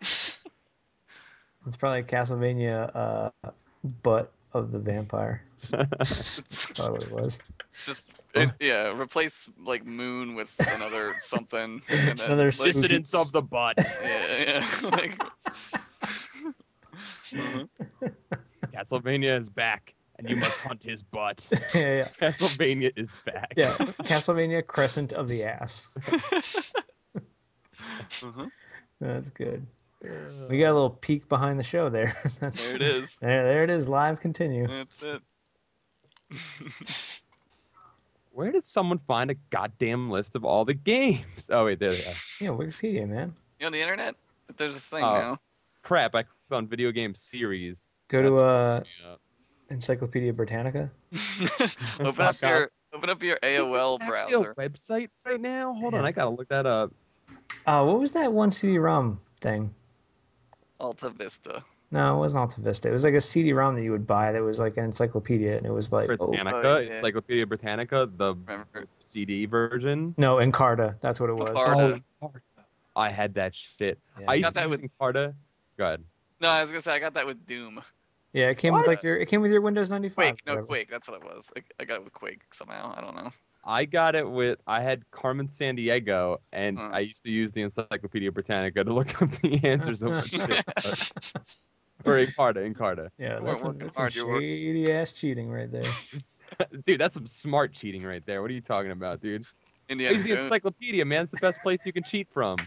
It's probably Castlevania butt of the vampire. That's probably what it was. Just replace like moon with another something, and then Another like, Dissidence of the butt. yeah, like. Castlevania is back, and you must hunt his butt. Yeah. Castlevania is back. Yeah, Castlevania Crescent of the Ass. That's good. We got a little peek behind the show there. There it is. There it is. Live continue. That's it. Where does someone find a goddamn list of all the games? Oh wait, there they are. Yeah, Wikipedia, man. You on the internet? There's a thing now. Crap! I clicked on video game series. Go to Encyclopedia Britannica. Open up your AOL browser. A website right now? Hold on, I gotta look that up. What was that one CD-ROM thing? Alta Vista. No, it wasn't Alta Vista. It was like a CD-ROM that you would buy that was like an encyclopedia, and it was like Britannica, Encyclopedia Britannica, the CD version. No, Encarta. That's what it was. Encarta. Oh, I had that shit. Yeah. I used to use Encarta. Go ahead. No, I was gonna say I got that with Doom. Yeah, it came with your Windows 95. Quake, no Quake. That's what it was. I got it with Quake somehow. I don't know. I had Carmen Sandiego, and I used to use the Encyclopedia Britannica to look up the answers over shit. Or Encarta. Yeah, that's some shady ass cheating right there. Dude, that's some smart cheating right there. What are you talking about, dude? Indiana Use the Encyclopedia, man. It's the best place you can cheat from.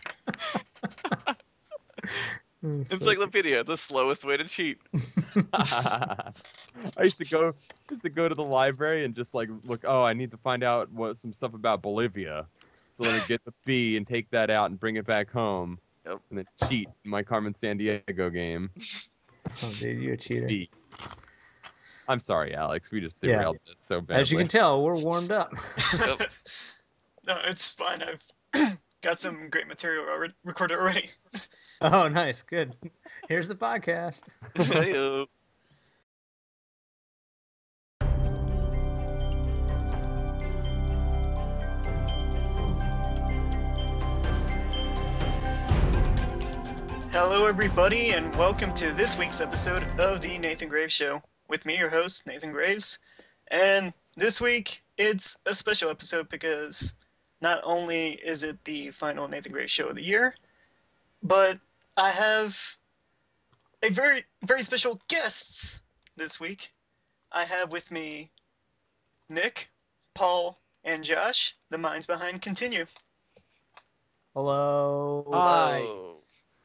Encyclopedia, the slowest way to cheat. I used to go to the library and just like look. Oh, I need to find out some stuff about Bolivia. So let me get the B and take that out and bring it back home. Yep. And then cheat in my Carmen Sandiego game. Oh, dude, you're a cheater. B. I'm sorry, Alex. We just derailed it so badly. As you can tell, we're warmed up. No, it's fine. I've got some great material recorded already. Oh, nice. Good. Here's the podcast. Hey-o. Hello, everybody, and welcome to this week's episode of the Nathan Graves Show. With me, your host, Nathan Graves. And this week, it's a special episode because not only is it the final Nathan Graves Show of the year, but I have a very, very special guests this week. I have with me Nick, Paul, and Josh, the minds behind Continue. Hello. Hi.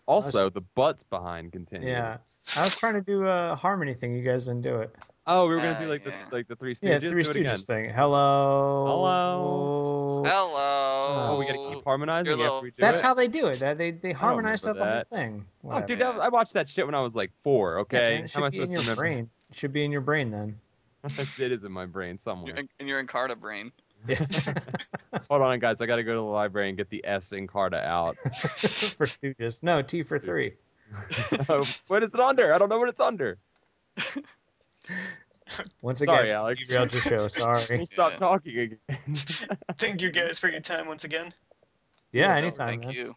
Also, the butts behind Continue. Yeah. I was trying to do a harmony thing. You guys didn't do it. Oh, we were gonna do like the Three Stooges. Yeah, Three Stooges thing. Hello. Hello. Hello. Oh, we gotta keep harmonizing after we do That's it. how they do it. They harmonize out the whole thing. Oh, dude, I watched that shit when I was like 4. Okay, yeah, it should be in your brain. It should be in your brain then. It is in my brain somewhere. In your Encarta brain. Yeah. Hold on, guys. I gotta go to the library and get the S Encarta out. For Stooges. No, T for 3. What is it under? I don't know what it's under. Once again, sorry, Alex. Derailed your show. Sorry. We'll stop talking again. Thank you guys for your time once again. Yeah, anytime. Thank you.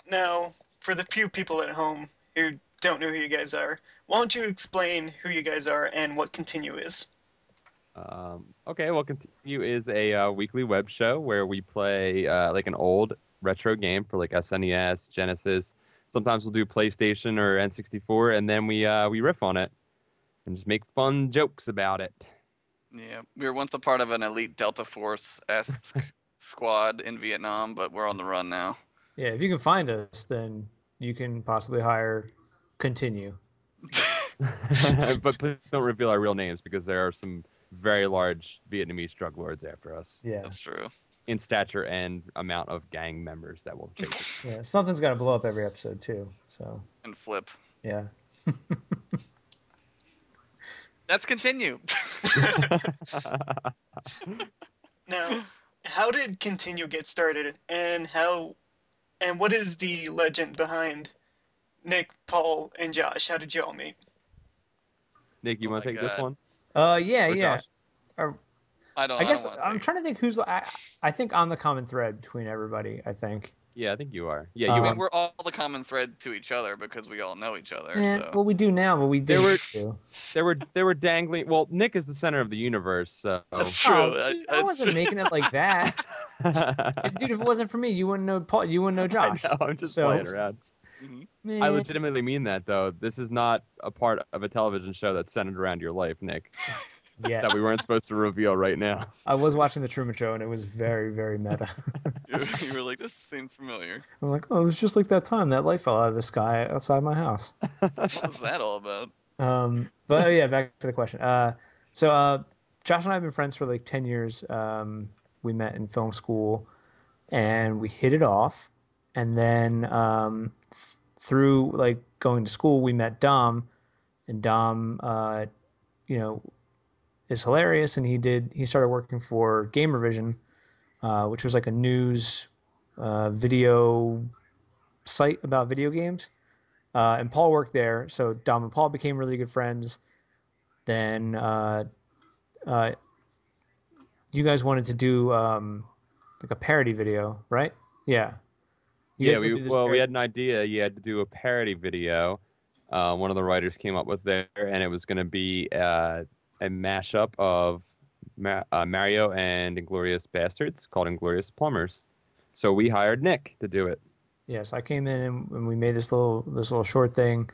Now, for the few people at home who don't know who you guys are, why don't you explain who you guys are and what Continue is? Okay, well, Continue is a weekly web show where we play like an old retro game for like SNES, Genesis. Sometimes we'll do PlayStation or N64, and then we riff on it and just make fun jokes about it. Yeah, we were once a part of an elite Delta Force-esque squad in Vietnam, but we're on the run now. Yeah, if you can find us, then you can possibly hire Continue. But please don't reveal our real names because there are some very large Vietnamese drug lords after us. Yeah, that's true. In stature and amount of gang members that will chase us. Yeah, something's got to blow up every episode too. So. And flip. Yeah. Let's continue. Now, how did Continue get started, and what is the legend behind Nick, Paul, and Josh? How did you all meet? Nick, you want to take this one? Yeah. I guess I'm trying to think who's. I think I'm the common thread between everybody. I think. Yeah, I think you are. Yeah, I you mean, are. we're all the common thread to each other because we all know each other. And So well, we do now, but we There didn't were used to. there were dangling. Well, Nick is the center of the universe, so. that's Oh, true. dude, I That's wasn't true. making it like that. Dude, if it wasn't for me, you wouldn't know Paul. You wouldn't know I Josh. know. I'm just So, playing around. Mhm. I man, legitimately mean that, though. This is not a part of a television show that's centered around your life, Nick. yeah, That we weren't supposed to reveal right now. I was watching the Truman Show, and it was very, very meta. You were like, this seems familiar. I'm like, oh, it's just like that time that light fell out of the sky outside my house. What was that all about? But yeah, back to the question. So Josh and I have been friends for like 10 years. We met in film school, and we hit it off. And then through like going to school, we met Dom, and Dom, you know, is hilarious, and he started working for Gamervision, which was like a news video site about video games. And Paul worked there, so Dom and Paul became really good friends. Then uh, you guys wanted to do like a parody video, right? Yeah, you Yeah, guys would do this we parody. had an idea. You had to do a parody video. One of the writers came up with there, and it was going to be a mashup of Mario and Inglorious Bastards called Inglorious Plumbers. So we hired Nick to do it. Yeah, so I came in and we made this little short thing,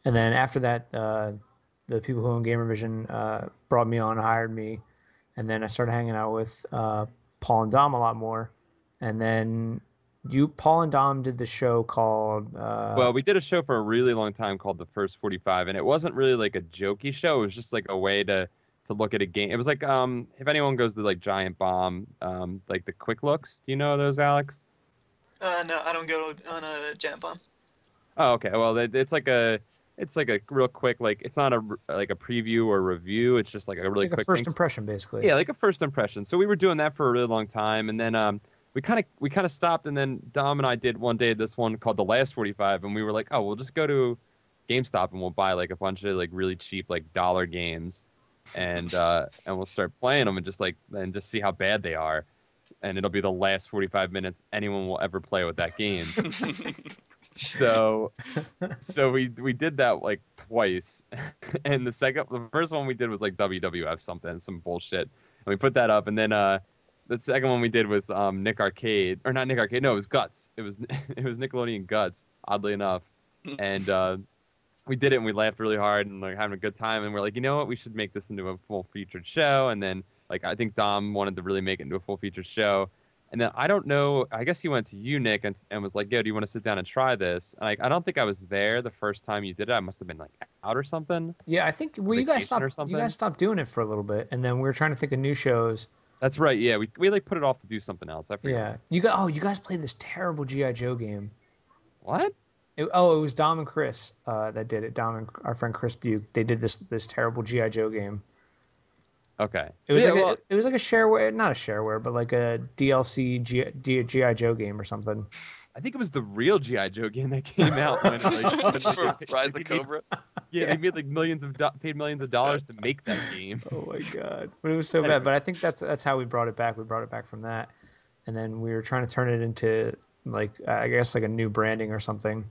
and then after that, the people who own Gamervision brought me on, hired me, and then I started hanging out with Paul and Dom a lot more, and then Paul and Dom did the show called Well, we did a show for a really long time called The First 45, and it wasn't really like a jokey show. It was just like a way to look at a game. It was like if anyone goes to like Giant Bomb, like the quick looks. Do you know those, Alex? No, I don't go on a jam bomb. Oh, okay. Well, it's like a real quick, like it's not like a preview or review. It's just like a really like a quick thing. first impression, basically. Yeah, like a first impression. So we were doing that for a really long time, and then we kind of stopped, and then Dom and I did one day this one called The Last 45, and we were like, oh, we'll just go to GameStop and we'll buy like a bunch of like really cheap like dollar games, and we'll start playing them and just see how bad they are, and it'll be the last 45 minutes anyone will ever play with that game. So we did that like twice, and the first one we did was like WWF something, some bullshit, and we put that up, and then the second one we did was Nick Arcade, or not Nick Arcade, no, it was Guts. It was it was Nickelodeon Guts, oddly enough, and we did it and we laughed really hard and like having a good time, and we're like, you know what, we should make this into a full featured show, and then like I think Dom wanted to really make it into a full featured show. And then I don't know. I guess he went to you, Nick, and was like, "Yo, do you want to sit down and try this?" And like, I don't think I was there the first time you did it. I must have been like out or something, Yeah, I think on well, vacation or you guys something. stopped doing it for a little bit, and then we were trying to think of new shows. That's right. Yeah, we like put it off to do something else. I forgot. Yeah, you guys played this terrible GI Joe game. What? It was Dom and Chris that did it. Dom and our friend Chris Buke. They did this terrible GI Joe game. Okay. It was Yeah. like Well, it was like a shareware, not a shareware, but like a DLC GI Joe game or something. I think it was the real GI Joe game that came out when For Rise they of made, Cobra. yeah, Yeah. they made like paid millions of dollars to make that game. Oh my god. But it was so bad. Anyway, But I think that's how we brought it back. We brought it back from that, and then we were trying to turn it into like I guess like a new branding or something,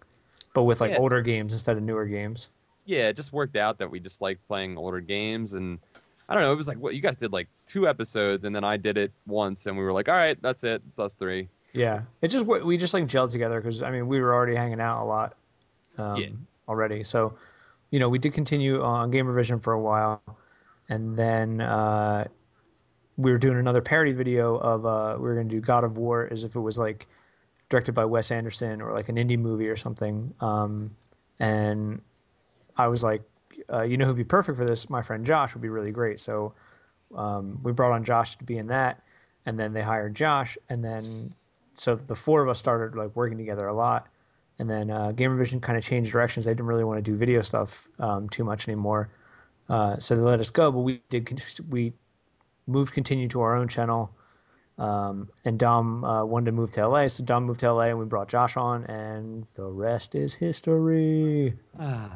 but with like yeah, older games instead of newer games. yeah, it just worked out that we just liked playing older games, and I don't know, it was like what you guys did like 2 episodes, and then I did it once, and we were like, all right, that's it, it's us three. Yeah, it just we just like gelled together because I mean we were already hanging out a lot Yeah. already. So we did continue on Game Revision for a while, and then we were doing another parody video of we were gonna do God of War as if it was like directed by Wes Anderson or like an indie movie or something. And I was like, who'd be perfect for this? My friend Josh would be really great. So we brought on Josh to be in that, and then they hired Josh, and then so the four of us started like working together a lot. And then Gamervision kind of changed directions. They didn't really want to do video stuff too much anymore, so they let us go. But we moved, continued to our own channel. And Dom wanted to move to LA, so Dom moved to LA, and we brought Josh on, and the rest is history. Am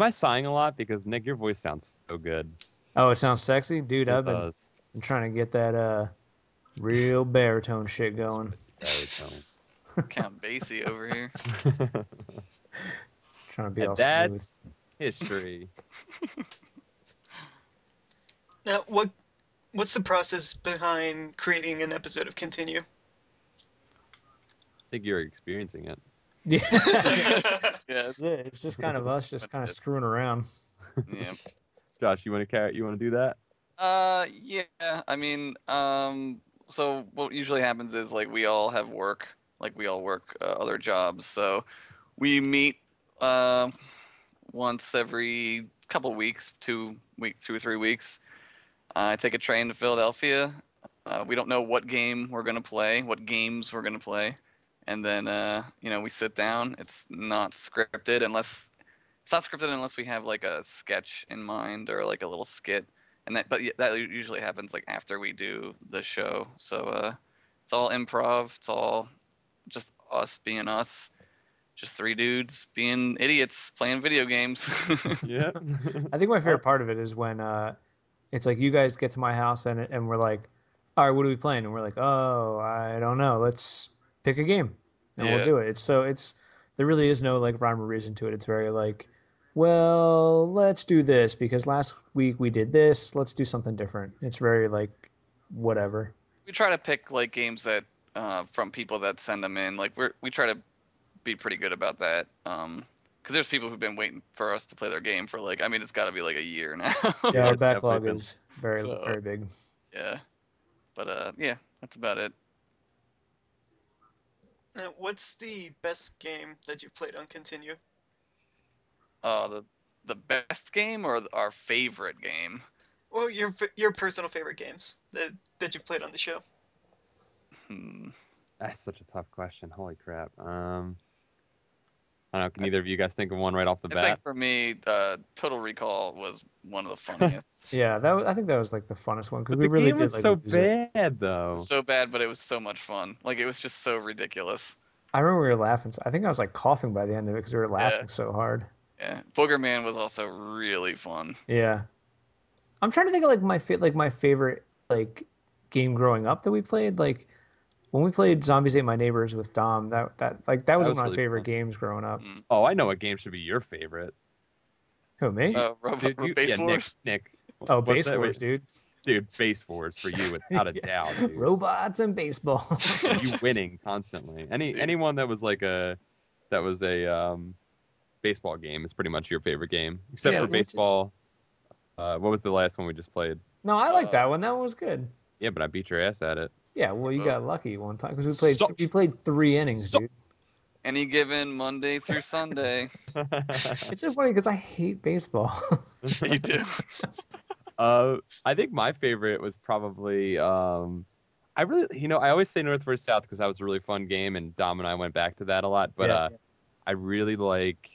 I sighing a lot? Because Nick, your voice sounds so good. Oh, it sounds sexy, dude. It I've been does. trying to get that Real baritone shit going. Swiss baritone. Count Basie over here. Trying to be And all smooth. that's history. Now, what's the process behind creating an episode of Continue? I think you're experiencing it. Yeah. Yeah. It's just kind of us just kind of screwing around. Yeah. Josh, you want to do that? Yeah. I mean, so what usually happens is like we all have work, like we all work other jobs. So we meet once every couple weeks, 2 or 3 weeks. I take a train to Philadelphia. We don't know what game we're gonna play, what games we're gonna play, and then we sit down. It's not scripted unless we have like a sketch in mind or like a little skit, and that usually happens like after we do the show. So it's all improv. It's all just us being us, just three dudes being idiots playing video games. Yeah. I think my favorite part of it is when it's like you guys get to my house and we're like, all right, what are we playing? And we're like, oh, I don't know. Let's pick a game and we'll Yeah. do it. There really is no like rhyme or reason to it. It's very like, well, let's do this because last week we did this. Let's do something different. It's very like whatever. We try to pick like games that from people that send them in. Like we try to be pretty good about that. Because there's people who've been waiting for us to play their game for like, I mean, it's got to be like a year now. Yeah, our it's definitely backlog been- is very So- very big. Yeah. But yeah, that's about it. What's the best game that you've played on Continue? The best game or our favorite game? Well, your personal favorite games that you've played on the show. That's such a tough question. Holy crap. I don't know. Can either of you guys think of one right off the I bat? think for me, Total Recall was one of the funniest. Yeah, I think that was like the funnest one because But we the really game did was like so lose it. bad, though. So bad, but it was so much fun. Like it was just so ridiculous. I remember we were laughing. I think I was like coughing by the end of it because we were laughing Yeah. so hard. Yeah. Boogerman was also really fun. Yeah. I'm trying to think of like my favorite like game growing up that we played. Like when we played Zombies Ate My Neighbors with Dom, that was was one of my really favorite fun. games growing up. Oh, I know what game should be your favorite. Who, me? Base yeah, Wars. Nick. Oh, What's Base that? Wars, dude. Dude, Base Wars for you, without a Yeah. doubt, dude. Robots and baseball. You winning constantly. Anyone that was a baseball game is pretty much your favorite game, except Yeah, for which- baseball. What was the last one we just played? No, I like that one. That one was good. Yeah, but I beat your ass at it. Yeah, well, you Oh. got lucky one time because Suck. we played 3 innings, Suck. dude. Any given Monday through Sunday. It's so funny because I hate baseball. You do. I think my favorite was probably I always say North versus South because that was a really fun game, and Dom and I went back to that a lot. But Yeah. I really liked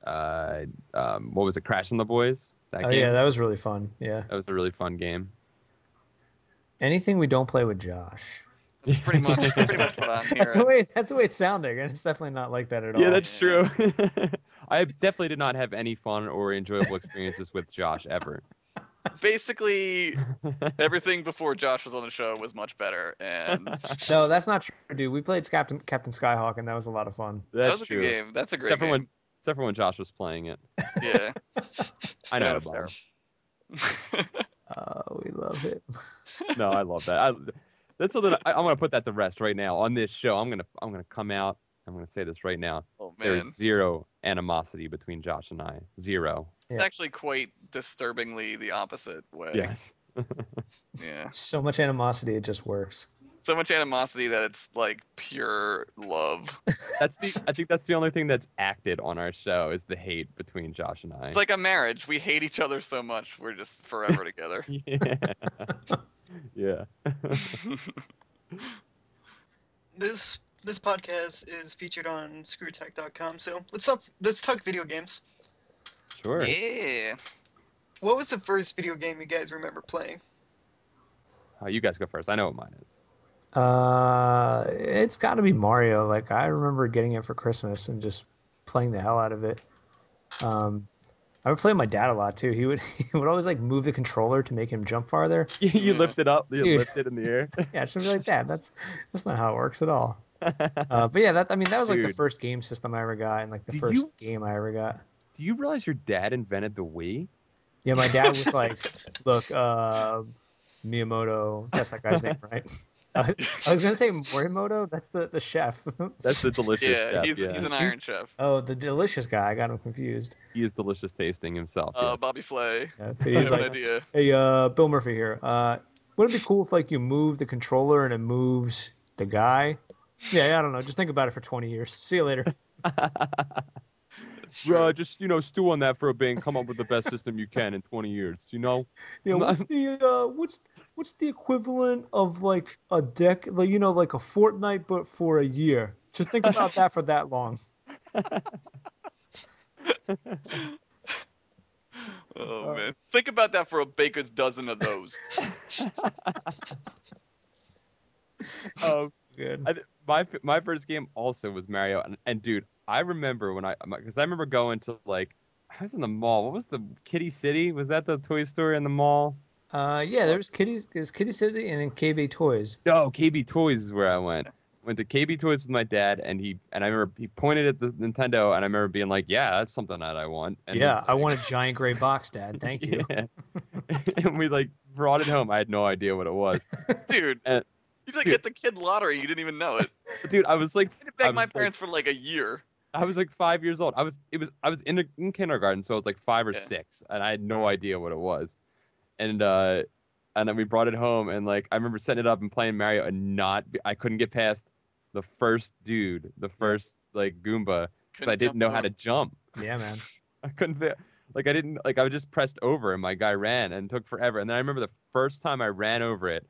what was it, Crashing the Boys? That Oh game. yeah, that was really fun. Yeah. That was a really fun game. Anything we don't play with Josh. That's pretty much what I'm That's hearing. the way it's sounding, and it's definitely not like that at all. Yeah, that's Yeah. true. I definitely did not have any fun or enjoyable experiences with Josh ever. Basically, everything before Josh was on the show was much better, and No, that's not true, dude. We played Captain Skyhawk, and that was a lot of fun. that That's was a true. good game. That's a great game. Except for when Josh was playing it. Yeah. I know. That was Bob. terrible. Oh, we love it. No, I love that. That's something I'm gonna put that to rest right now on this show. I'm gonna come out. I'm gonna say this right now. Oh There man, is zero animosity between Josh and I. Zero. it's actually quite disturbingly the opposite way. Yes. Yeah. So much animosity, it just works. So much animosity that it's like pure love. I think that's the only thing that's acted on our show is the hate between Josh and I. It's like a marriage. We hate each other so much. We're just forever together. Yeah. Yeah. This podcast is featured on ScrewTech.com. So let's talk video games. Sure. Yeah. What was the first video game you guys remember playing? You guys go first. I know what mine is. It's got to be Mario. Like I remember getting it for Christmas and just playing the hell out of it. I would play with my dad a lot too. He would he would always like move the controller to make him jump farther. You Yeah. lift it up, you Dude, lift it in the air. yeah, it should be like that. That's not how it works at all. But yeah, that was like the Dude, first game system I ever got, and like the do first you game I ever got. do you realize your dad invented the Wii? Yeah, my dad was like, "Look, Miyamoto, that's that guy's name, right?" I was gonna say Morimoto. That's the chef. That's the delicious Yeah, chef, he's yeah. an He's Iron Chef. oh the delicious guy. I got him confused. He is delicious tasting himself, yes. Bobby Flay. Yeah, I he's have an like, idea. "Hey, Bill Murphy here. Wouldn't it be cool if like you move the controller and it moves the guy?" Yeah, I don't know. Just think about it for 20 years. See you later. It's true. Just, stew on that for a bit and come up with the best system you can in 20 years, Yeah, I'm not- what's the equivalent of like a deck, like like a fortnight but for a year? Just think about that for that long. Oh Uh, man, think about that for a baker's dozen of those. Um, Good. my first game also was Mario, and dude, I remember because I remember going to like I was in the mall. What was the Kitty City? Was that the toy store in the mall? Yeah, there's Kitty City and then KB Toys. No, KB Toys is where I went. Went to KB Toys with my dad, and I remember he pointed at the Nintendo, and I remember being like, "Yeah, that's something that I want." And he's Yeah, I like, want a giant gray box, Dad. Thank you. "Yeah," and we like brought it home. I had no idea what it was, Dude, and you like dude, get the kid lottery. You didn't even know it. dude, I was like, I had to I beg was my like, parents for like a year. I was like 5 years old. I was in kindergarten, so I was like 5 or 6, and I had no idea what it was. And and then we brought it home, and like I remember setting it up and playing Mario, and I couldn't get past the first dude, the Yeah. first like Goomba, because I Couldn't didn't jump know how over. to jump. Yeah, man. I couldn't like I didn't like I was just pressed over, and my guy ran and it took forever. And then I remember the first time I ran over it.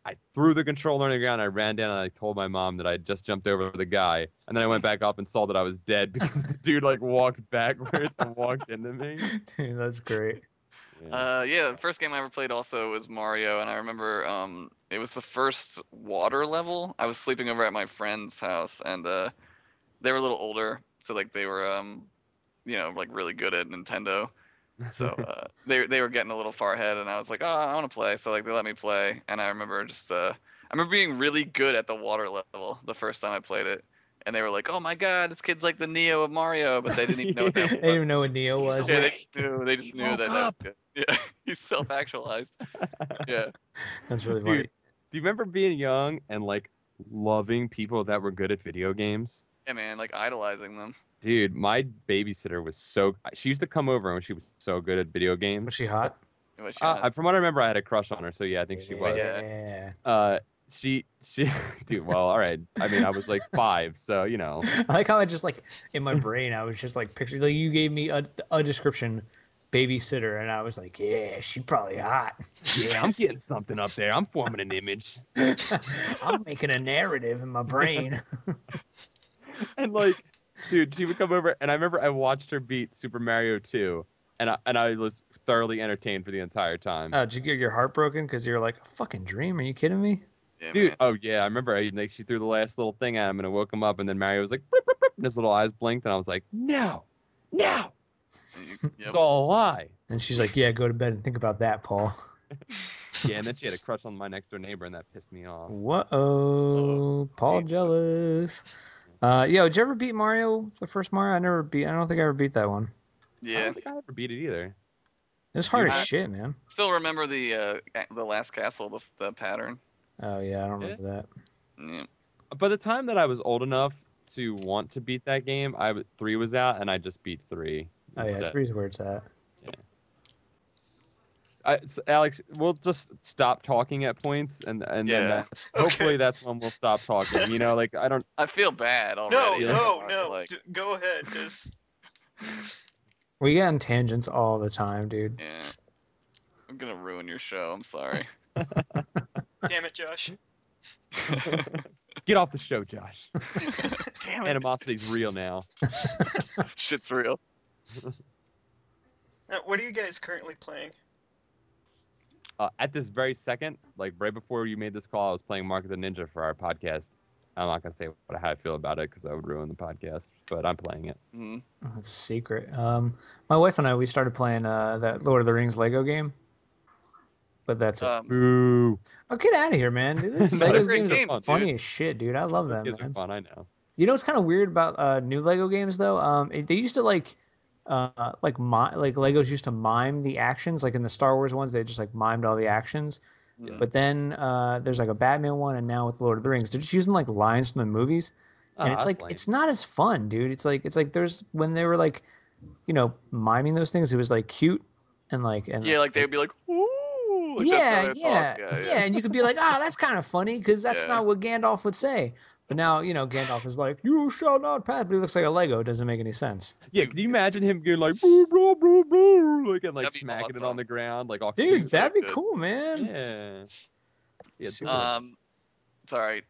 I threw the controller on the ground. I ran down and I told my mom that I had just jumped over the guy. And then I went back up and saw that I was dead because the dude like walked backwards and walked into me. Dude, that's great. Yeah. Yeah, the first game I ever played also was Mario, and I remember it was the first water level. I was sleeping over at my friend's house, and they were a little older, so like they were like really good at Nintendo. So they were getting a little far ahead, and I was like, oh, I want to play. So like they let me play, and I remember I remember being really good at the water level the first time I played it, and they were like, oh my god, this kid's like the Neo of Mario, but they didn't even know what that They didn't was. even know what Neo He's was. Yeah, awake. they just He knew woke that was up. good. Yeah, he's self-actualized. Yeah, That's really Dude, funny. do you remember being young and like loving people that were good at video games? yeah, man, like idolizing them. Dude, my babysitter was she used to come over when she was so good at video Was games. she hot? It was shot. From what I remember, I had a crush on her, so yeah, I think she was. Yeah. Yeah. She, dude, well, all right. I mean, I was like 5, so I like how I just like in my brain I was just like picturing, like you gave me a description, babysitter, and I was like, yeah, she's probably hot. yeah, I'm getting something up there. I'm forming an image. I'm making a narrative in my brain. And like, dude, she would come over, and I remember I watched her beat Super Mario 2, and I was thoroughly entertained for the entire time. Did you get your heart broken because you're like a fucking dream? Are you kidding me? Yeah, Dude, man. oh yeah, I remember like she threw the last little thing at him, and it woke him up, and then Mario was like, "Brip, brip, brip," and his little eyes blinked, and I was like, no, no, Yep. it's all a lie. And she's like, yeah, go to bed and think about that, Paul. Yeah, and then she had a crush on my next door neighbor, and that pissed me off. Whoa, Paul Jeez. jealous. Did you ever beat Mario? The first Mario? I don't think I ever beat that one. I Yeah. don't think I ever beat it either. It was hard You as have- shit, man. Still remember the last castle, the pattern. Oh yeah, I don't Yeah. remember that. Yeah. By the time that I was old enough to want to beat that game, 3 was out, and I just beat 3 Oh yeah, instead. three's where it's at. Alex, we'll just stop talking at points, and then Yeah. hopefully Okay. that's when we'll stop talking. Like I don't. I feel bad No, already. I no, want to, no. like, Go ahead. Just We get on tangents all the time, dude. yeah. I'm gonna ruin your show. I'm sorry. damn it, Josh. Get off the show, Josh. Damn it. Animosity's real now. Shit's real. What are you guys currently playing? At this very second, like right before you made this call, I was playing Mark of the Ninja for our podcast. I'm not gonna say how I feel about it because that would ruin the podcast. But I'm playing it. Mm-hmm. Oh, it's a secret. My wife and I, we started playing that Lord of the Rings Lego game, but that's it. Boo! Oh, get out of here, man. Dude, No, They're Lego's those great games are games are games, fun. funny dude. as shit, dude. I love Those them, games are man. fun. I know. You know what's kind of weird about new Lego games though? They used to like Legos used to mime the actions, like in the Star Wars ones, they just like mimed all the actions. Yeah. But then there's like a Batman one, and now with Lord of the Rings, they're just using like lines from the movies, Oh, and it's that's like lame. it's not as fun, dude. It's like there's when they were like, miming those things, it was like cute and Yeah, like they'd be like, "Ooh," like that's how yeah, they talk. yeah, Yeah, yeah, and you could be like, that's kind of funny because that's yeah. not what Gandalf would say. But now, Gandalf is like, "You shall not pass," but he looks like a Lego. It doesn't make any sense. Yeah, could you imagine him getting like boo boo boo boo like and like That'd be smacking it on awesome. the ground like all Dude, cute? So that'd be good. cool, man. Yeah. Yeah, do Super. it. It's all right.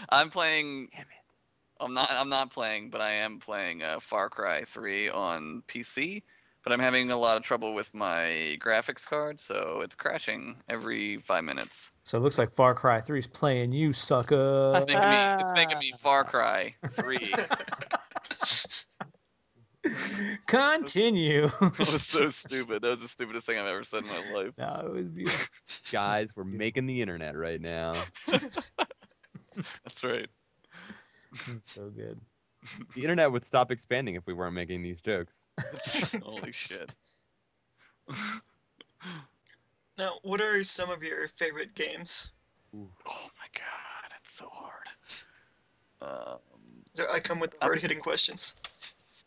I'm playing. Damn it. I'm not playing, but I am playing Far Cry 3 on PC. But I'm having a lot of trouble with my graphics card, so it's crashing every 5 minutes. So it looks like Far Cry 3 is playing you, sucker. It's making me Far Cry 3. Continue. That was so stupid. That was the stupidest thing I've ever said in my life. No, it was beautiful. Guys, we're making the internet right now. That's right. It's so good. The internet would stop expanding if we weren't making these jokes. Holy shit. Now, what are some of your favorite games? Ooh. Oh my god, it's so hard. So I come with hard-hitting questions.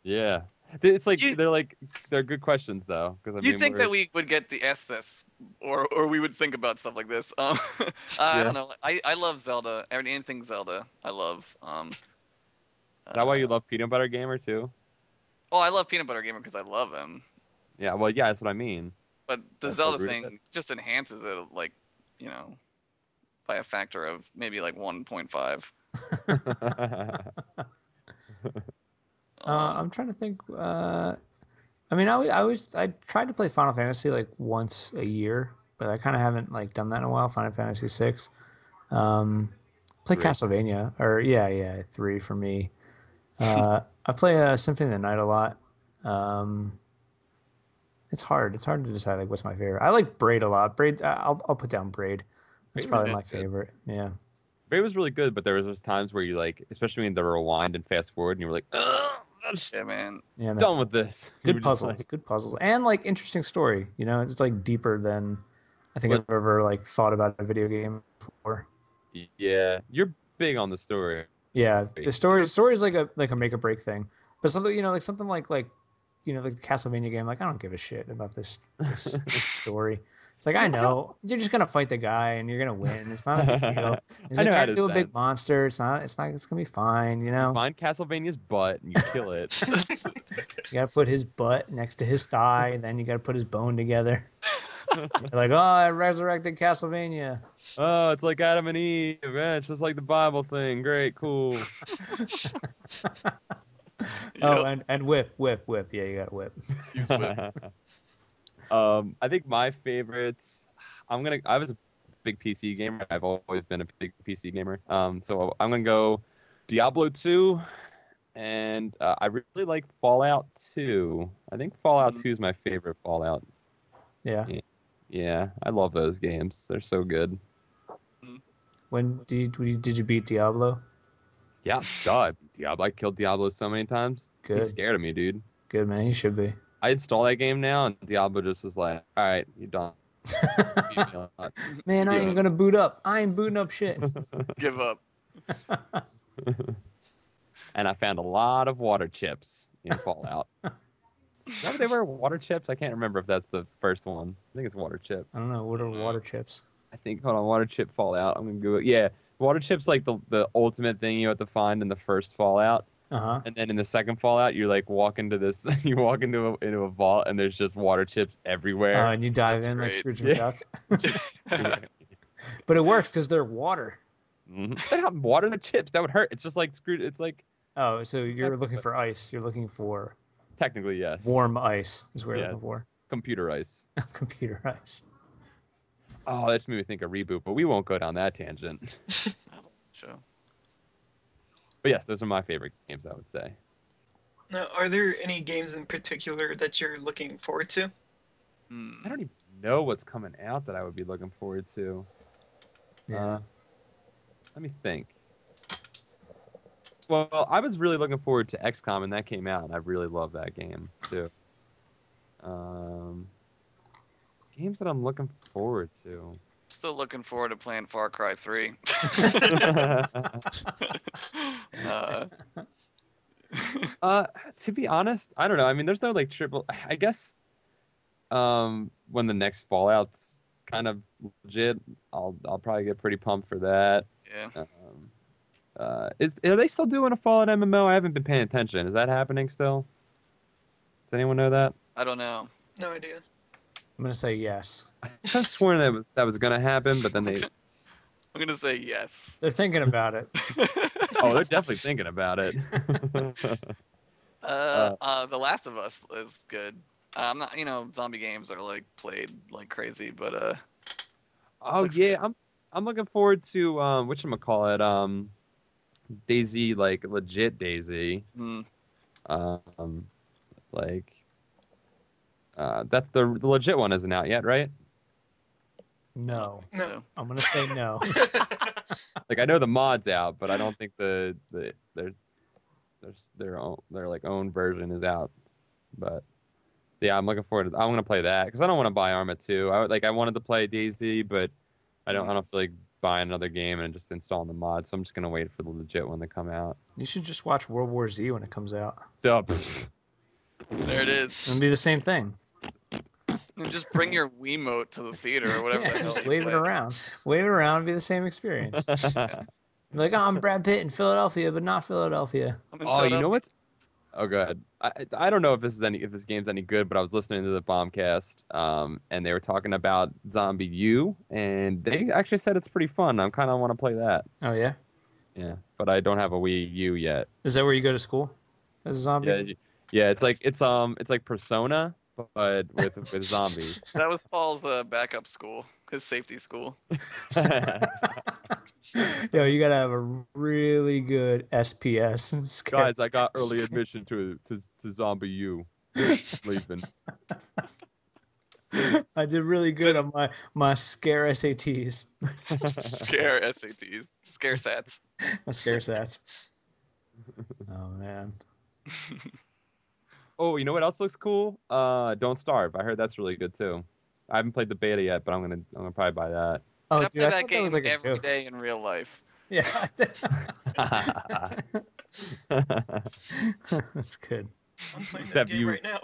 Yeah. It's like You- they're good questions though, because I You'd mean think we're that we would get the this, or we would think about stuff like this. I Yeah. don't know. I love Zelda. Anything Zelda, I love. Is that why you love Peanut Butter Gamer too? Oh, I love Peanut Butter Gamer because I love him. Yeah, well, yeah, that's what I mean. But the That's the Zelda root of it. thing just enhances it, like, you know, by a factor of maybe like 1.5. I'm trying to think. I mean, I tried to play Final Fantasy like once a year, but I kind of haven't like done that in a while. Final Fantasy 6. Play 3. Castlevania, or yeah, 3 for me. I play Symphony of the Night a lot. Um, it's hard. It's hard to decide like what's my favorite. I like Braid a lot. Braid. I'll put down Braid. That's Braid was probably good. my favorite. Yeah. Braid was really good, but there was those times where you like, especially when the rewind and fast forward, and you were like, "Ugh, I'm just Yeah, man. Yeah, man. done with this." You were Good just puzzles. like, Good puzzles, and like interesting story. It's like deeper than I think But- I've ever like thought about a video game before. yeah, you're big on the story. Yeah, the story is like a make or break thing. But something like something like the Castlevania game. Like I don't give a shit about this story. It's like I know you're just gonna fight the guy and you're gonna win. It's not a big deal. He's I gonna know how turn to into a big sense. monster. It's not. It's not. It's gonna be fine. You find Castlevania's butt and you kill it. You gotta put his butt next to his thigh, and then you gotta put his bone together. You're like, oh, I resurrected Castlevania. Oh, it's like Adam and Eve. Man, it's just like the Bible thing. Great, cool. Oh, Yep. and whip. Yeah, you got whip. Use whip. I think my favorites. I was a big PC gamer. I've always been a big PC gamer. So I'm gonna go Diablo 2, and I really like Fallout 2. I think Fallout 2 is my favorite Fallout. Yeah. Yeah, I love those games. They're so good. When did you beat Diablo? Yeah, duh. Diablo. I killed Diablo so many times. He's Good. scared of me, dude. Good, man. You should be. I install that game now, and Diablo just is like, all right, you're done. Beat me a lot. Man, I Give ain't up. gonna boot up. I ain't booting up shit. Give up. And I found a lot of water chips in Fallout. Why would they wear water chips? I can't remember if that's the first one. I think it's water chip. I don't know. What are water chips? I think, hold on, water chip Fallout. I'm gonna Google it. Yeah, water chips like the ultimate thing you have to find in the first Fallout. Uh-huh. And then in the second Fallout, you like walk into this, you walk into a vault, and there's just water chips everywhere. And you dive That's in like great. Scrooge Yeah. McDuck. But it works because they're water. But not water the chips. That would hurt. It's just like screwed. It's like Oh, so you're looking for ice. You're looking for technically yes. warm ice is what you're Yes. looking for. Computer ice. Computer ice. Oh, that's made me think of reboot, but we won't go down that tangent. show. But yes, those are my favorite games, I would say. Now, are there any games in particular that you're looking forward to? I don't even know what's coming out that I would be looking forward to. Yeah. Let me think. Well, I was really looking forward to XCOM, and that came out, and I really love that game too. Um, games that I'm looking forward to. Still looking forward to playing Far Cry 3. uh, To be honest, I don't know. I mean, there's no like triple. I guess when the next Fallout's kind of legit, I'll probably get pretty pumped for that. yeah. Are they still doing a Fallout MMO? I haven't been paying attention. Is that happening still? Does anyone know that? I don't know. No idea. I'm gonna say yes. I could have sworn that was gonna happen, but then they I'm gonna say yes. They're thinking about it. they're definitely thinking about it. The Last of Us is good. I'm not, zombie games are like played like crazy, but Oh looks yeah, good. I'm looking forward to whatchamacallit, Daisy, like legit Daisy. Hmm. Um like that's the legit one isn't out yet, right? No. So No. I'm gonna say no. Like I know the mod's out, but I don't think their like own version is out. But yeah, I'm looking forward to. I'm gonna play that because I don't want to buy Arma 2. I wanted to play Daisy, but I don't feel like buying another game and just installing the mod. So I'm just gonna wait for the legit one to come out. You should just watch World War Z when it comes out. So, there it is. It'll be the same thing. And just bring your Wiimote to the theater or whatever Yeah, the hell just you wave it play. around. Wave it around, be the same experience. Like, oh, I'm Brad Pitt in Philadelphia, but not Philadelphia. I'm in oh, you know Philadelphia. what's? Oh, good. I don't know if this game's any good, but I was listening to the Bombcast, and they were talking about Zombie U, and they actually said it's pretty fun. I kind of want to play that. Oh yeah, Yeah, but I don't have a Wii U yet. is that where you go to school as a zombie? Yeah, yeah. It's like Persona, but with zombies. That was Paul's backup school, his safety school. Yo, you gotta have a really good SPS. Guys, I got early admission to Zombie U. Leaving. I did really good on my scare SATs. Scare SATs. Scare sats. My scare sats. Oh man. Oh, you know what else looks cool? Don't Starve. I heard that's really good too. I haven't played the beta yet, but I'm gonna probably buy that. Oh, I dude, play I that thought game was like a every joke. day in real life. Yeah. That's good. I'm playing that Except game you. right now.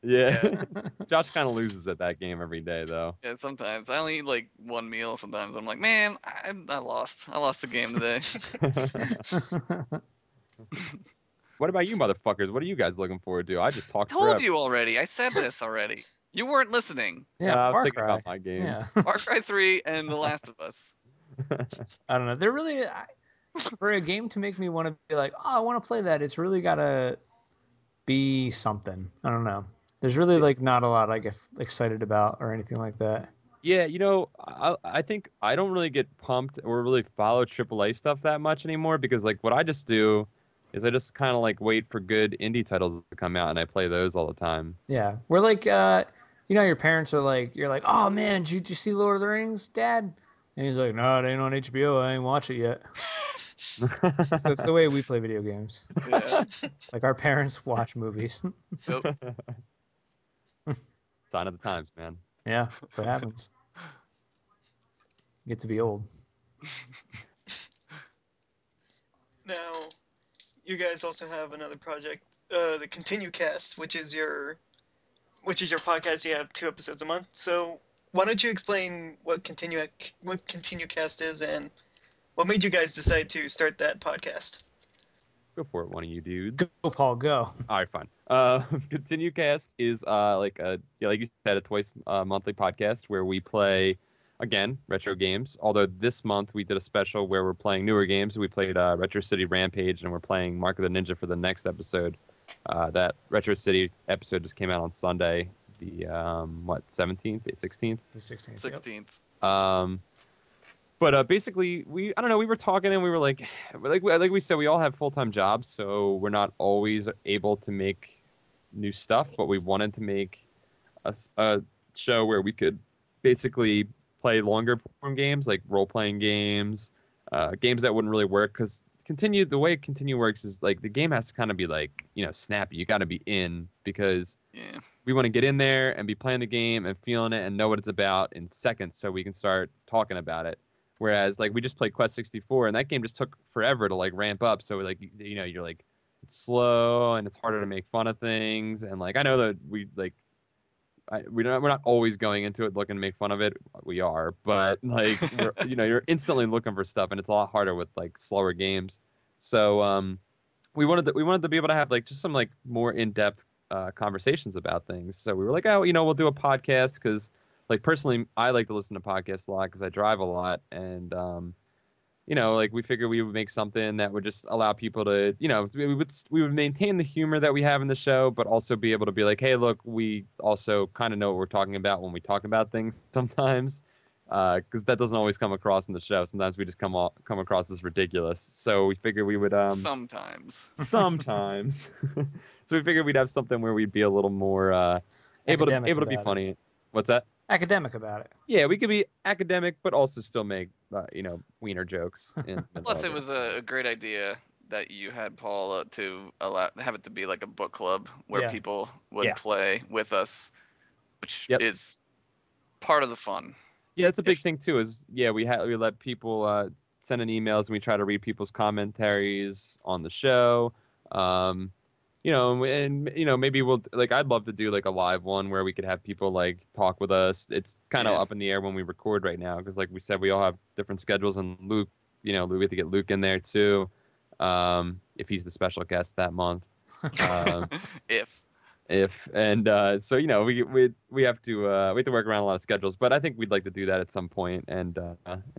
Yeah. Josh kind of loses at that game every day, though. Yeah, sometimes I only eat like one meal. Sometimes I'm like, man, I lost. I lost the game today. What about you, motherfuckers? What are you guys looking forward to? I just talked Told forever. you already. I said this already. You weren't listening. Yeah, I was Far thinking Cry. about my games. Yeah. Far Cry 3 and The Last of Us. I don't know. They're really for a game to make me want to be like, oh, I want to play that. It's really gotta be something. I don't know. There's really like not a lot I get excited about or anything like that. Yeah, I think I don't really get pumped or really follow AAA stuff that much anymore because like what I just do is I just kind of like wait for good indie titles to come out and I play those all the time. Yeah, we're like, your parents are like, you're like, oh man, did you see Lord of the Rings, Dad? And he's like, no, it ain't on HBO. I ain't watch it yet. So it's the way we play video games. Yeah. Like our parents watch movies. Yep. Sign of the times, man. Yeah, that's what happens. You get to be old. Now, you guys also have another project, the Continue Cast, which is your podcast. You have 2 episodes a month. So why don't you explain what Continue Cast is and what made you guys decide to start that podcast? Go for it, one of you dudes. Go, Paul, go. All right, fine. Continue Cast is like you said, a twice monthly podcast where we play again retro games. Although this month we did a special where we're playing newer games. We played Retro City Rampage and we're playing Mark of the Ninja for the next episode. That Retro City episode just came out on Sunday, the 17th, 16th. The 16th. 16th. But basically, I don't know, we were talking and we were like we said, we all have full-time jobs, so we're not always able to make new stuff, but we wanted to make a show where we could basically play longer form games, like role-playing games, games that wouldn't really work because the way continue works is like the game has to kind of be like, snappy. You got to be in because Yeah. we want to get in there and be playing the game and feeling it and know what it's about in seconds so we can start talking about it. Whereas like we just played Quest 64 and that game just took forever to like ramp up. So like, you're like, it's slow and it's harder to make fun of things. And like, I know that we're not always going into it looking to make fun of it. We are, but like you're instantly looking for stuff and it's a lot harder with like slower games. So we wanted to be able to have like just some like more in-depth conversations about things. So we were like, oh, we'll do a podcast because like personally I like to listen to podcasts a lot because I drive a lot and like we figured we would make something that would just allow people to, we would maintain the humor that we have in the show, but also be able to be like, hey, look, we also kind of know what we're talking about when we talk about things sometimes, because that doesn't always come across in the show. Sometimes we just come across as ridiculous. So we figured we would Sometimes. sometimes. So we figured we'd have something where we'd be a little more Academic able to be about it. funny. What's that? Academic about it. Yeah, we could be academic, but also still make wiener jokes in the middle Plus, of it was a great idea that you had, Paul, to have it to be like a book club where Yeah. people would Yeah. play with us, which Yep. is part of the fun. Yeah, it's a big If- thing too. We let people send in emails and we try to read people's commentaries on the show. Um, maybe we'll like I'd love to do like a live one where we could have people like talk with us. It's kind of Yeah. up in the air when we record right now because like we said we all have different schedules and Luke, we have to get Luke in there too, if he's the special guest that month. Um, if if and so we have to work around a lot of schedules, but I think we'd like to do that at some point and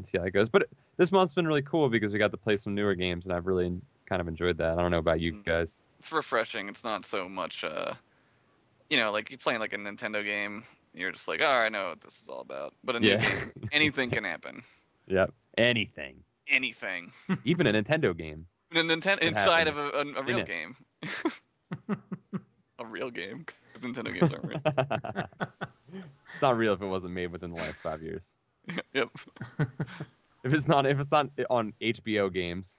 see how it goes. But this month's been really cool because we got to play some newer games and I've really kind of enjoyed that. I don't know about you guys. it's refreshing, it's not so much like you playing like a Nintendo game, you're just like, oh, I know what this is all about. But a new Yeah. game, anything can happen. Yep. Anything. Anything. Even a Nintendo game. Can Inside happen of a real it. game. A real game. 'Cause Nintendo games aren't real. It's not real if it wasn't made within the last 5 years. Yep. If it's not on HBO games.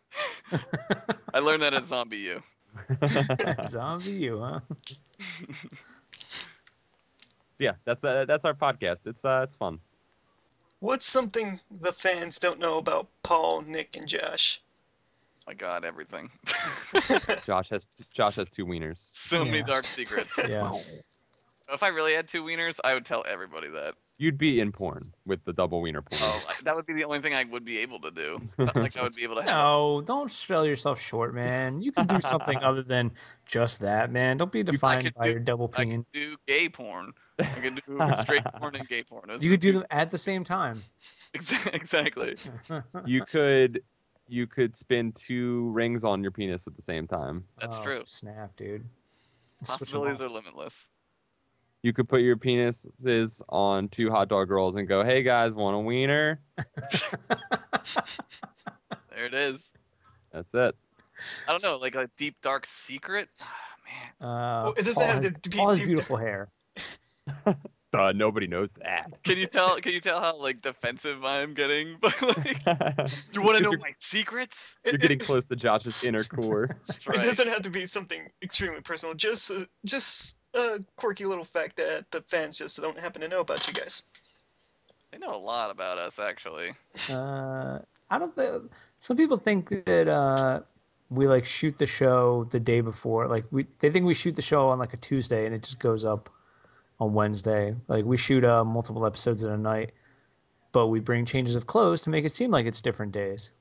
I learned that at Zombie U. Zombie you, huh? Yeah, that's our podcast. It's fun. What's something the fans don't know about Paul, Nick, and Josh? My God, everything. Josh has 2 wieners. So many Yeah. dark secrets. Yeah. If I really had 2 wieners, I would tell everybody that. You'd be in porn with the double wiener porn. Oh, that would be the only thing I would be able to do. Not like I would be able to have. No, don't sell yourself short, man. You can do something other than just that, man. Don't be I defined could by your double I peen. could do gay porn. I could do straight porn and gay porn. Those You are could do two- them at the same time. Exactly. You could spin 2 rings on your penis at the same time. That's Oh, true. Snap, dude. Switch 'em Possibilities are off. limitless. You could put your penises on 2 hot dog rolls and go, "Hey guys, want a wiener?" There it is. That's it. I don't know, like a deep dark secret. Man, Well, it doesn't have to be Paul has deep- beautiful hair. Nobody knows that. can you tell? Can you tell how like defensive I'm getting? But like, you want to know You're- my secrets? You're getting close to Josh's inner core. That's It right. doesn't have to be something extremely personal. Just a quirky little fact that the fans just don't happen to know about you guys. They know a lot about us, actually. I don't think some people think that we like shoot the show the day before. Like they think we shoot the show on like a Tuesday and it just goes up on Wednesday. Like we shoot multiple episodes in a night, but we bring changes of clothes to make it seem like it's different days.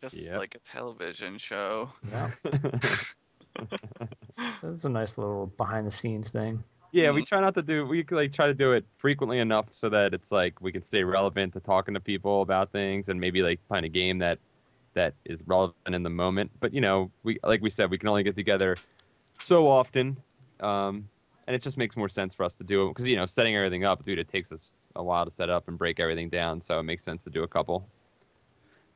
Just Yep. like a television show. Yeah, so it's a nice little behind the scenes thing. Yeah, we try to do it frequently enough so that it's like we can stay relevant to talking to people about things and maybe like find a game that is relevant in the moment. But like we said, we can only get together so often, and it just makes more sense for us to do it because setting everything up, dude, it takes us a while to set up and break everything down. So it makes sense to do a couple.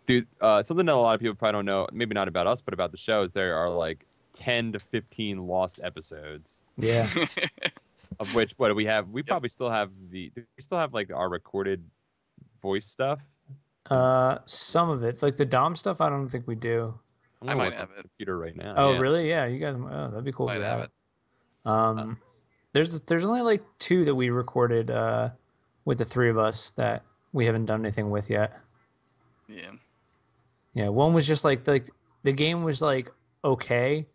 Dude, something that a lot of people probably don't know, maybe not about us, but about the show, is there are like 10 to 15 lost episodes, Yeah. of which, what do we have? We Yep. probably still have do we still have like our recorded voice stuff? Some of it, like the Dom stuff, I don't think we do. I'm I gonna might look on have this it. computer right now. Oh, Yeah. really? Yeah, you guys. Oh, that'd be cool if Might you have have it. it. There's only like two that we recorded with the three of us that we haven't done anything with yet. Yeah. Yeah, one was just like the game was like okay,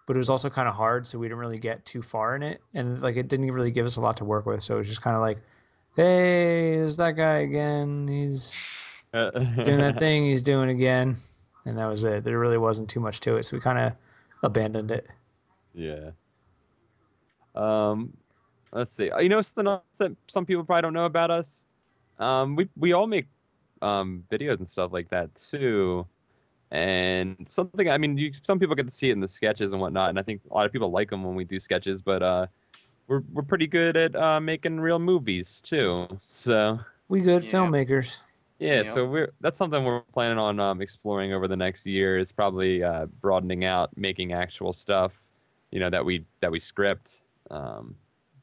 but it was also kind of hard, so we didn't really get too far in it, and like it didn't really give us a lot to work with. So it was just kind of like, hey, there's that guy again. He's doing that thing he's doing again, and that was it. There really wasn't too much to it, so we kind of abandoned it. Yeah. Um, let's see. You know something else that some people probably don't know about us? We all make videos and stuff like that too. And something, I mean, some people get to see it in the sketches and whatnot, and I think a lot of people like them when we do sketches. But we're pretty good at making real movies too. So We good Yeah. filmmakers. yeah, Yep. so that's something we're planning on exploring over the next year. Is probably broadening out, making actual stuff, that we script,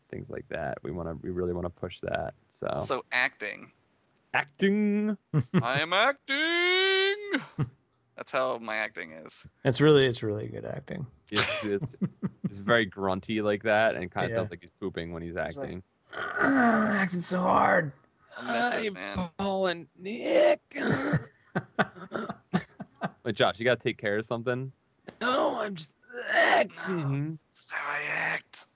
things like that. We really want to push that. So Also acting. acting. I am acting. That's how my acting is. It's really good acting. It's very grunty like that, and kind of Yeah. sounds like he's pooping when he's He's like, acting. acting so hard. A method man. Paul and Nick. Like, Josh, you gotta take care of something. No, I'm just acting. That's how I act.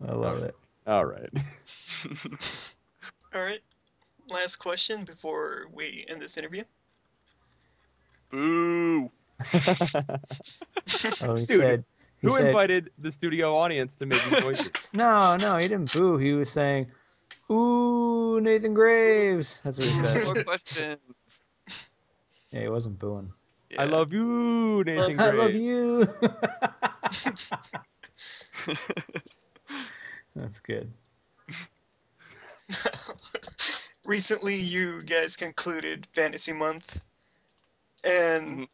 I love it. All right. All right. Last question before we end this interview. Boo. Oh, he Dude, said, who invited the studio audience to make these voices? no, he didn't boo. He was saying, ooh, Nathan Graves. That's what he More said. questions. Yeah, he wasn't booing. I Yeah. love you, Nathan I love Graves. you. That's good. Recently, you guys concluded Fantasy Month, and Mhm.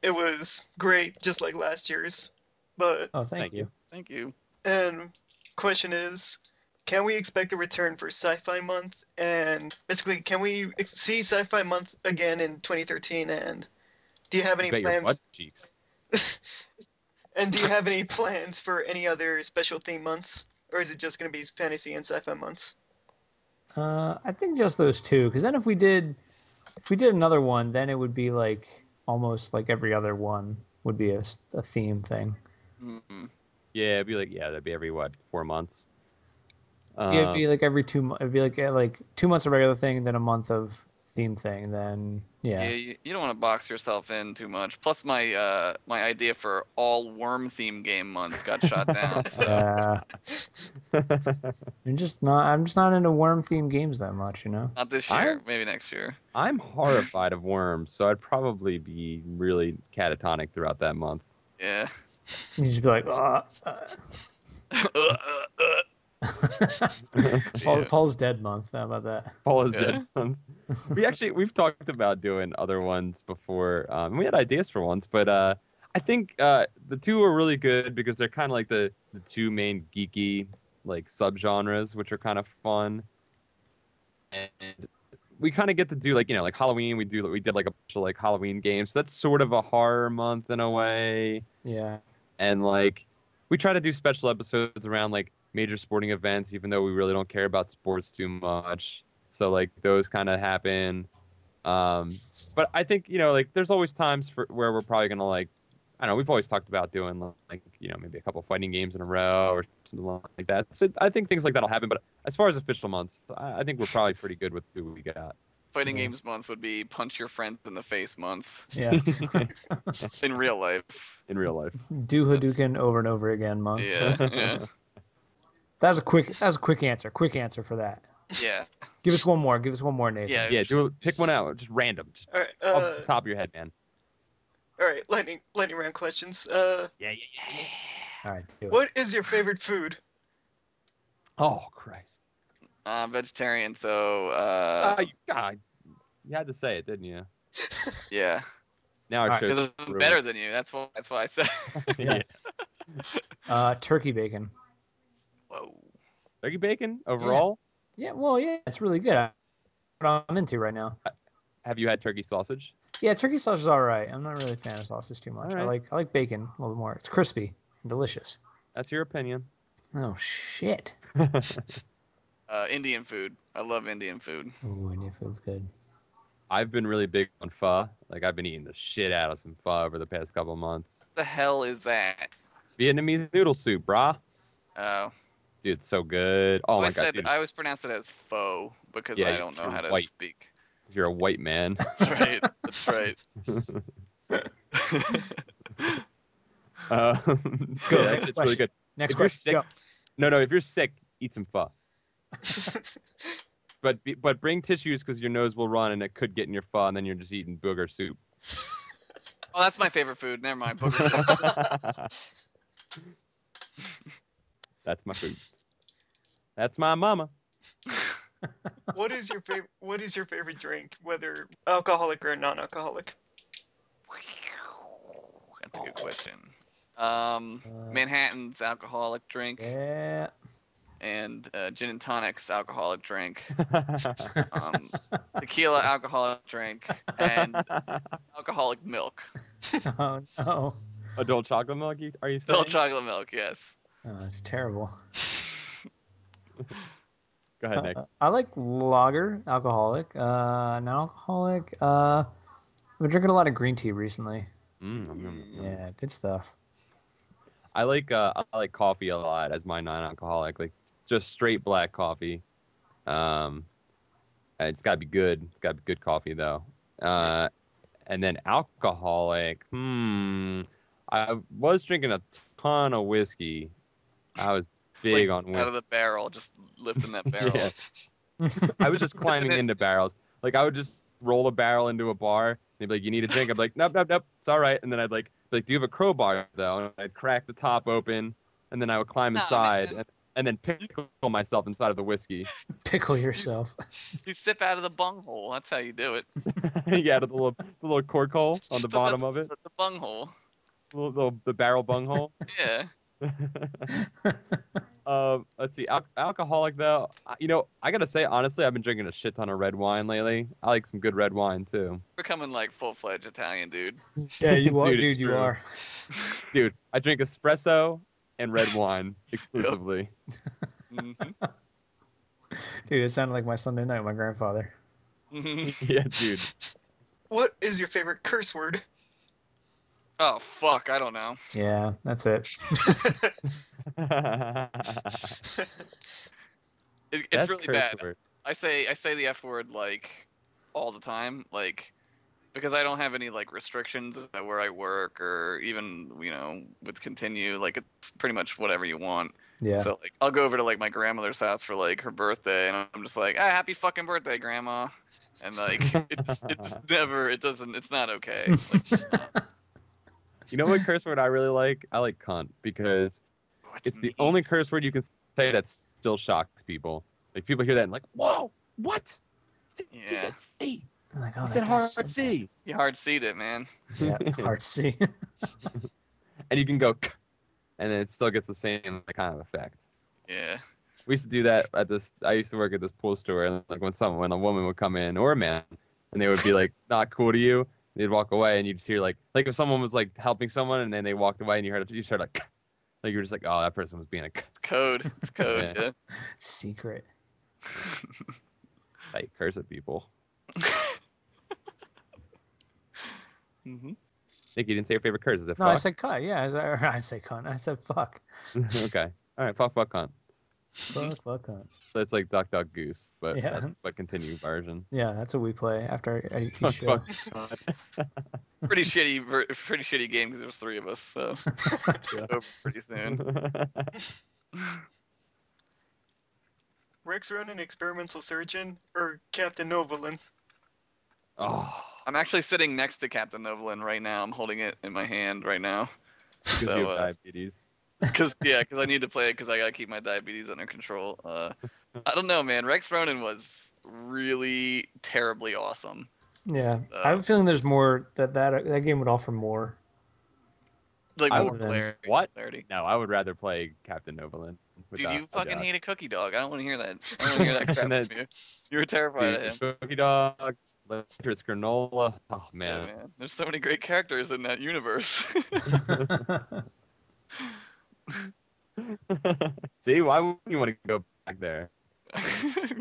it was great, just like last year's. But Oh, thank Thank you. Thank you. and question is, can we expect a return for Sci-Fi Month? And basically, can we see Sci-Fi Month again in 2013? And do you have You any bet your butt plans? cheeks. And do you have any plans for any other special theme months, or is it just going to be fantasy and sci-fi months? I think just those two, because then if we did another one, then it would be like almost like every other one would be a theme thing. Mhm. Yeah, that'd be every what, 4 months. Yeah, it'd be Um, like every 2 months. It'd be like 2 months of regular thing, then a month of theme thing. Then Yeah, yeah, you don't want to box yourself in too much. Plus, my idea for all worm theme game months got shot down. So yeah. I'm just not into worm themed games that much, you know. not this I'm year, maybe next year. I'm horrified of worms, so I'd probably be really catatonic throughout that month. Yeah. You just be like, Yeah. Paul's dead month. How about that? Paul is dead Yeah. month. We've talked about doing other ones before. We had ideas for ones, but I think the two are really good because they're kind of like the two main geeky like subgenres, which are kind of fun. And we kind of get to do like Halloween. We did like a bunch of like Halloween games. So that's sort of a horror month in a way. Yeah. And like we try to do special episodes around like major sporting events, even though we really don't care about sports too much. So like those kind of happen. But I think like there's always times where we're probably gonna like, I don't know, we've always talked about doing like maybe a couple fighting games in a row or something like that. So I think things like that'll happen. But as far as official months, I think we're probably pretty good with who we got. Fighting Yeah. games month would be punch your friends in the face month Yeah. in real life. In real life. Do Hadouken over and over again month. Yeah. Yeah. That was a quick answer. Quick answer for that. Yeah. Give us one more. Give us one more, Nathan. Yeah. Yeah, pick one out, just random, just All right. off the top of your head, man. All right. Lightning round questions. Yeah. All right. Do it. What is your favorite food? Oh Christ. I'm vegetarian, so God, you had to say it, didn't you? yeah. Now our All right. show's Because I'm ruined. better than you. That's why I said. Yeah. Turkey bacon. Whoa. Turkey bacon Yeah. overall? Yeah, well, yeah, it's really good. What I'm into right now. Have you had turkey sausage? Yeah, turkey sausage is all right. I'm not really a fan of sausage too much. All right. I like bacon a little more. It's crispy and delicious. That's your opinion. Oh shit. Indian food. I love Indian food. Ooh, Indian food's good. I've been really big on pho. Like I've been eating the shit out of some pho over the past couple of months. What the hell is that? Vietnamese noodle soup, brah. Oh. Dude, it's so good. Oh my god, dude. I always pronounce it as faux because Yeah, I don't know you're how to white. speak. You're a white man. That's right. That's right. Go, yeah, next it's really question. good. Next If you're question. sick, Go. no, if you're sick, eat some pho. But bring tissues because your nose will run and it could get in your pho, and then you're just eating booger soup. Oh, that's my favorite food. Never mind. Booger soup. That's my food. That's my mama. What is your favorite drink, whether alcoholic or non-alcoholic? That's a good question. Manhattan's alcoholic drink Yeah. and gin and tonic's alcoholic drink. Tequila alcoholic drink and alcoholic milk. Oh no. Adult chocolate milk? Are you saying? Adult chocolate milk, yes. Oh, it's terrible. Go ahead, Nick. I like lager, alcoholic. Non-alcoholic. I've been drinking a lot of green tea recently. Yeah, good stuff. I like coffee a lot as my non-alcoholic, like just straight black coffee. And it's got to be good. It's got to be good coffee though. And then alcoholic. I was drinking a ton of whiskey. I was big Like on out whiskey. of the barrel, just lifting that barrel Yeah. up. I was just climbing into barrels. Like I would just roll a barrel into a bar. They'd be like, "You need a drink?" I'd be like, "Nope, nope, nope. It's all right." And then I'd be like, "Do you have a crowbar though?" And I'd crack the top open, and then I would climb Nah, inside, man. and then pickle myself inside of the whiskey. Pickle yourself. You sip out of the bunghole. That's how you do it. Yeah, the little cork hole on the bottom of it, That's the bunghole. the barrel bung hole. Yeah. Let's see. Alcoholic though, I gotta say honestly, I've been drinking a shit ton of red wine lately. I like some good red wine too. Becoming like full-fledged Italian, dude. Yeah, you are, Dude, it's dude. You true. are. Dude, I drink espresso and red wine exclusively. Mhm. Dude, it sounded like my Sunday night with my grandfather. Yeah, dude. What is your favorite curse word? Oh fuck, I don't know. Yeah, that's it. It's That's really curse bad. word. I say the F word like all the time, like because I don't have any like restrictions at where I work or even with continue. Like it's pretty much whatever you want. Yeah. So like I'll go over to like my grandmother's house for like her birthday, and I'm just like, happy fucking birthday, grandma. And like it's never it's not okay. Like it's not. You know what curse word I really like? I like cunt because What's it's the mean? only curse word you can say that still shocks people. Like people hear that and like, whoa, what? He Yeah. said C. Like, oh, He that said guy hard said that. C. You hard seed it, man. Yeah, hard C. And you can go, and then it still gets the same kind of effect. Yeah. We used to do that at this. I used to work at this pool store, and like when a woman would come in or a man, and they would be like not cool to you, they'd walk away, and you'd just hear like if someone was like helping someone, and then they walked away, and you started like you're just like, oh, that person was being a It's code. It's code. Yeah. Yeah. Secret. I curse at people. Mhm. Nick, you didn't say your favorite curse. Is it No, I fuck? said cut. Yeah, I said cunt. I said fuck. Okay. All right. Fuck cunt. Fuck cunt. So it's like duck duck goose, but Yeah. but continue version. Yeah, that's what we play after each Fuck show. cunt. Pretty shitty game because there's three of us, so Yeah. over pretty soon. Rex Ronan, experimental surgeon, or Captain Novolin? Oh, I'm actually sitting next to Captain Novolin right now. I'm holding it in my hand right now. because you So, have diabetes. because I need to play it because I gotta keep my diabetes under control. I don't know, man. Rex Ronan was really terribly awesome. Yeah, I have So, a feeling there's more that game would offer more. like I more Other would than what? clarity. No, I would rather play Captain Novolin Dude, you without a fucking doubt. hate a cookie dog. I don't want to hear that. I don't want to hear that And crap then, from you. You were terrified of dude, him. Cookie Dog, Latris Granola. Oh Yeah, man. man. There's so many great characters in that universe. See, why would you want to go back there?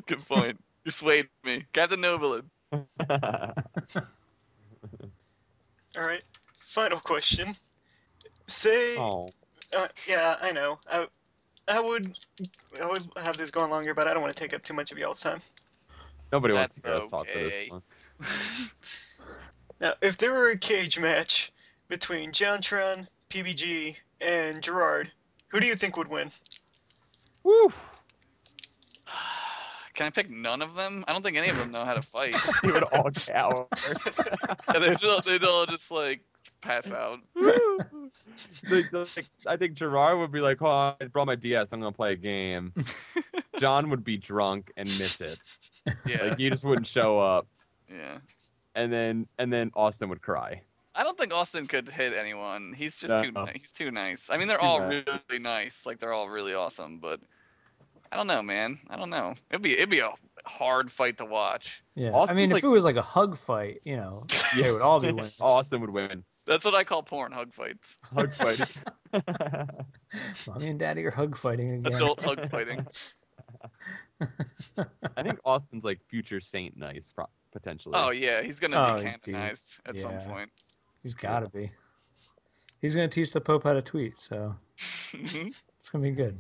Good point. You swayed me. Captain Novolin. All right. Final question. Say, Oh, yeah, I know. I would have this going longer, but I don't want to take up too much of y'all's time. nobody wants That's to hear us talk for this okay. one. Now, if there were a cage match between Jontron, PBG, and Gerard, who do you think would win? Woo! Can I pick none of them? I don't think any of them know how to fight. They would all cower. And they'd all just like pass out. I think Gerard would be like, "Oh, I brought my DS. I'm gonna play a game." John would be drunk and miss it. Yeah, Like he just wouldn't show up, yeah. and then Austin would cry. I don't think Austin could hit anyone. He's just No, he's too nice. I mean, he's they're too all nice. really nice. Like they're all really awesome, but I don't know, man. I don't know. It'd be a hard fight to watch. Yeah, I mean, Austin's if like, it was like a hug fight, they would all be winners. Austin would win. That's what I call porn hug fights. Hug fighting. Mommy and Daddy are hug fighting again. Adult hug fighting. I think Austin's like future Saint Nice, potentially. Oh yeah, he's gonna Oh, be dude. canonized at some Yeah. point. He's got to be. He's gonna teach the Pope how to tweet, so it's gonna be good.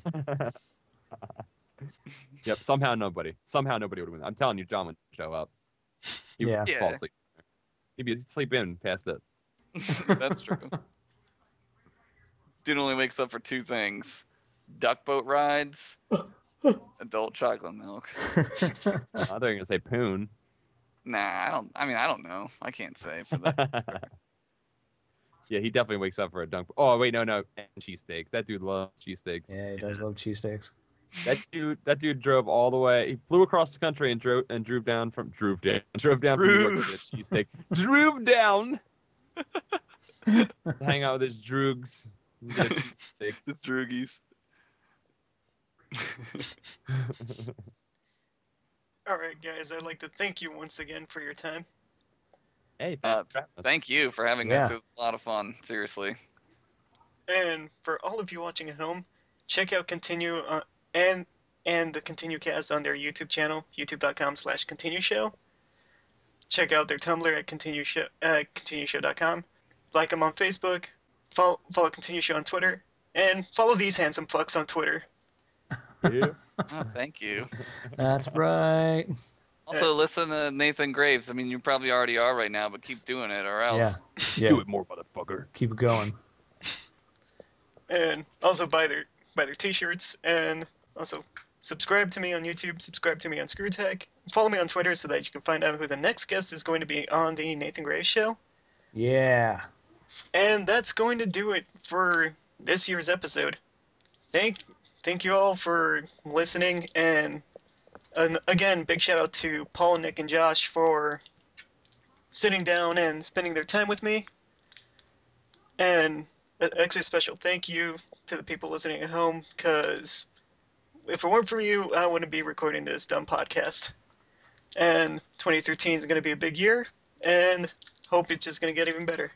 Yep. Somehow nobody would win. I'm telling you, John would show up. He would Yeah. fall Yeah. asleep. He'd sleep in past it. That's true. Dude only wakes up for two things: duck boat rides, adult chocolate milk. I thought you were gonna say Poon. Nah, I don't. I mean, I don't know. I can't say for that. Yeah, he definitely wakes up for a dunk. Oh wait, no, and cheesesteaks. That dude loves cheesesteaks. Yeah, he does love cheesesteaks. That dude drove all the way. He flew across the country and drove down from New York to get a cheesesteak. Drove down to hang out with his droogs. and get a cheesesteak. It's droogies. All right, guys, I'd like to thank you once again for your time. Hey, thanks for having us. Thank you for having Yeah. us. It was a lot of fun. Seriously. And for all of you watching at home, check out Continue and the Continue Cast on their YouTube channel, youtube.com/continueshow. Check out their Tumblr at continueshow.com. Like them on Facebook. Follow Continue Show on Twitter. And follow these handsome fucks on Twitter. Yeah. Oh, thank you. That's right. Also, listen to Nathan Graves. I mean, you probably already are right now, but keep doing it, or else. Yeah. Yeah. Do it more, motherfucker. Keep it going. And also buy their t-shirts. And also subscribe to me on YouTube. Subscribe to me on ScrewTech. Follow me on Twitter so that you can find out who the next guest is going to be on the Nathan Graves Show. Yeah. And that's going to do it for this year's episode. Thank you all for listening, and again, big shout out to Paul, Nick, and Josh for sitting down and spending their time with me. And an extra special thank you to the people listening at home, because if it weren't for you, I wouldn't be recording this dumb podcast. And 2013 is going to be a big year, and hope it's just going to get even better.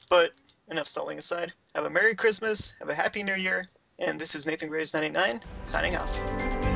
But enough stalling aside. Have a Merry Christmas, have a Happy New Year, and this is Nathan Graves 99 signing off.